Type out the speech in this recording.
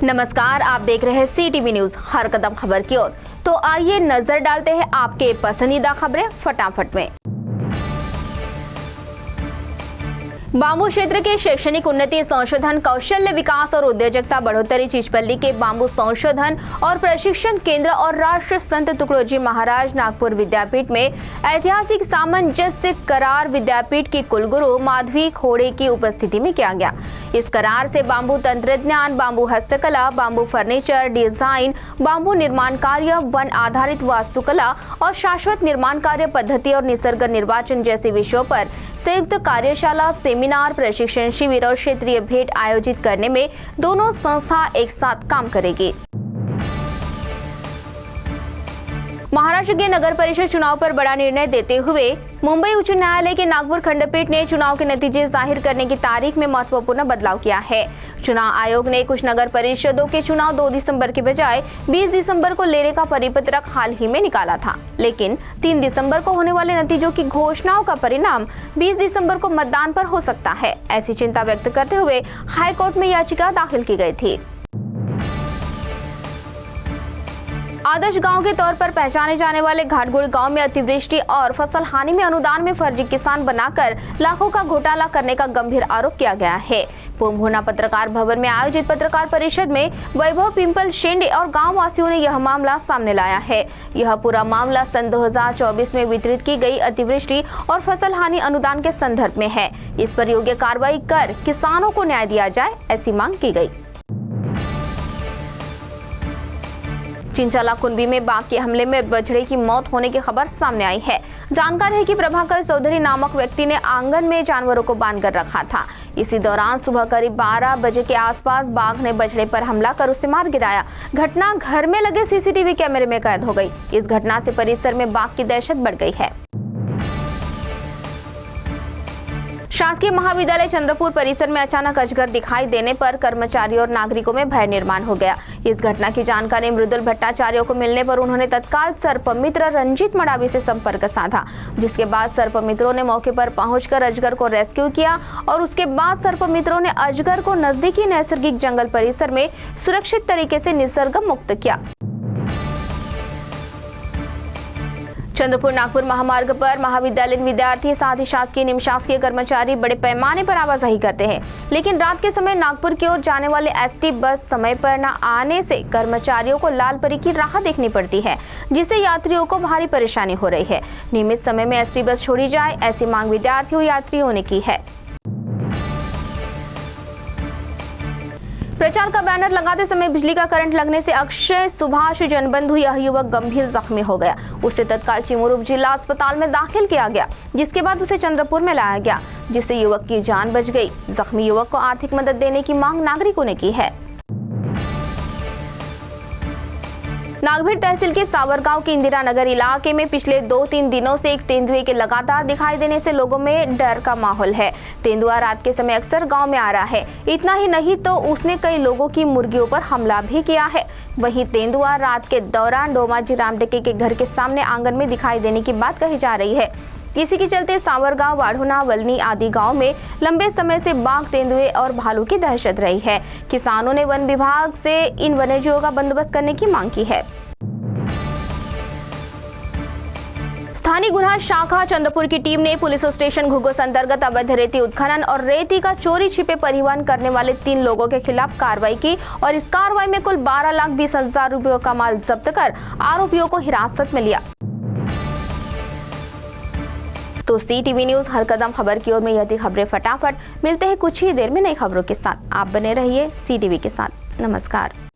नमस्कार, आप देख रहे हैं CTV न्यूज हर कदम खबर की ओर। तो आइए नजर डालते हैं आपके पसंदीदा खबरें फटाफट में। बांबू क्षेत्र के शैक्षणिक उन्नति, संशोधन, कौशल्य विकास और उद्योजकता बढ़ोतरी चिचपल्ली के बांबू संशोधन और प्रशिक्षण केंद्र और राष्ट्र संत तुकडोजी महाराज नागपुर विद्यापीठ में ऐतिहासिक सामंजस्य करार विद्यापीठ की कुलगुरु माधवी खोड़े की उपस्थिति में किया गया। इस करार से बांबू तंत्रज्ञान, बांबू हस्तकला, बांबू फर्नीचर डिजाइन, बांबू निर्माण कार्य, वन आधारित वास्तुकला और शाश्वत निर्माण कार्य पद्धति और निसर्ग निर्वाचन जैसे विषयों पर संयुक्त कार्यशाला, सेमिनार, प्रशिक्षण शिविर और क्षेत्रीय भेंट आयोजित करने में दोनों संस्था एक साथ काम करेगी। महाराष्ट्र के नगर परिषद चुनाव पर बड़ा निर्णय देते हुए मुंबई उच्च न्यायालय के नागपुर खंडपीठ ने चुनाव के नतीजे जाहिर करने की तारीख में महत्वपूर्ण बदलाव किया है। चुनाव आयोग ने कुछ नगर परिषदों के चुनाव 2 दिसंबर के बजाय 20 दिसंबर को लेने का परिपत्रक हाल ही में निकाला था, लेकिन 3 दिसंबर को होने वाले नतीजों की घोषणाओं का परिणाम 20 दिसंबर को मतदान पर हो सकता है। ऐसी चिंता व्यक्त करते हुए हाईकोर्ट में याचिका दाखिल की गई थी। आदर्श गांव के तौर पर पहचाने जाने वाले घाटगुड़ी गांव में अतिवृष्टि और फसल हानि में अनुदान में फर्जी किसान बनाकर लाखों का घोटाला करने का गंभीर आरोप किया गया है। पुंभुना पत्रकार भवन में आयोजित पत्रकार परिषद में वैभव पिंपल शेंडे और गांव वासियों ने यह मामला सामने लाया है। यह पूरा मामला सन 2024 में वितरित की गई अतिवृष्टि और फसल हानि अनुदान के संदर्भ में है। इस पर योग्य कार्रवाई कर किसानों को न्याय दिया जाए, ऐसी मांग की गई। चिंचाला कुंबी में बाघ के हमले में बछड़े की मौत होने की खबर सामने आई है। जानकारी है कि प्रभाकर चौधरी नामक व्यक्ति ने आंगन में जानवरों को बांधकर रखा था। इसी दौरान सुबह करीब 12 बजे के आसपास बाघ ने बछड़े पर हमला कर उसे मार गिराया। घटना घर में लगे CCTV कैमरे में कैद हो गई। इस घटना से परिसर में बाघ की दहशत बढ़ गई है। शासकीय महाविद्यालय चंद्रपुर परिसर में अचानक अजगर दिखाई देने पर कर्मचारियों और नागरिकों में भय निर्माण हो गया। इस घटना की जानकारी मृदुल भट्टाचार्य को मिलने पर उन्होंने तत्काल सर्पमित्र रंजीत मडावी से संपर्क साधा, जिसके बाद सर्पमित्रों ने मौके पर पहुंचकर अजगर को रेस्क्यू किया और उसके बाद सर्पमित्रों ने अजगर को नजदीकी नैसर्गिक जंगल परिसर में सुरक्षित तरीके से निसर्ग मुक्त किया। चंद्रपुर नागपुर महामार्ग पर महाविद्यालयीन विद्यार्थी साथ ही शासकीय निम शासकीय कर्मचारी बड़े पैमाने पर आवाजाही करते हैं, लेकिन रात के समय नागपुर की ओर जाने वाले ST बस समय पर न आने से कर्मचारियों को लाल परी की राह देखनी पड़ती है, जिससे यात्रियों को भारी परेशानी हो रही है। नियमित समय में ST बस छोड़ी जाए, ऐसी मांग विद्यार्थियों यात्रियों ने की है। प्रचार का बैनर लगाते समय बिजली का करंट लगने से अक्षय सुभाष जनबंधु यह युवक गंभीर जख्मी हो गया। उसे तत्काल चिमुरूप जिला अस्पताल में दाखिल किया गया, जिसके बाद उसे चंद्रपुर में लाया गया, जिससे युवक की जान बच गई। जख्मी युवक को आर्थिक मदद देने की मांग नागरिकों ने की है। नागभीड़ तहसील के सावरगांव के इंदिरा नगर इलाके में पिछले 2-3 दिनों से एक तेंदुए के लगातार दिखाई देने से लोगों में डर का माहौल है। तेंदुआ रात के समय अक्सर गांव में आ रहा है। इतना ही नहीं तो उसने कई लोगों की मुर्गियों पर हमला भी किया है। वहीं तेंदुआ रात के दौरान डोमाजी रामडेके के घर के सामने आंगन में दिखाई देने की बात कही जा रही है। इसी के चलते सावरगांव, वाढ़ोना, वलनी आदि गांव में लंबे समय से बाघ, तेंदुए और भालू की दहशत रही है। किसानों ने वन विभाग से इन वन्यजीवों का बंदोबस्त करने की मांग की है। स्थानीय गुना शाखा चंद्रपुर की टीम ने पुलिस स्टेशन घुघुस अंतर्गत अवैध रेती उत्खनन और रेती का चोरी छिपे परिवहन करने वाले 3 लोगों के खिलाफ कार्रवाई की और इस कार्रवाई में कुल 12,20,000 रुपयों का माल जब्त कर आरोपियों को हिरासत में लिया। तो CTV न्यूज हर कदम खबर की ओर में यह थी खबरें फटाफट। मिलते हैं कुछ ही देर में नई खबरों के साथ। आप बने रहिए CTV के साथ। नमस्कार।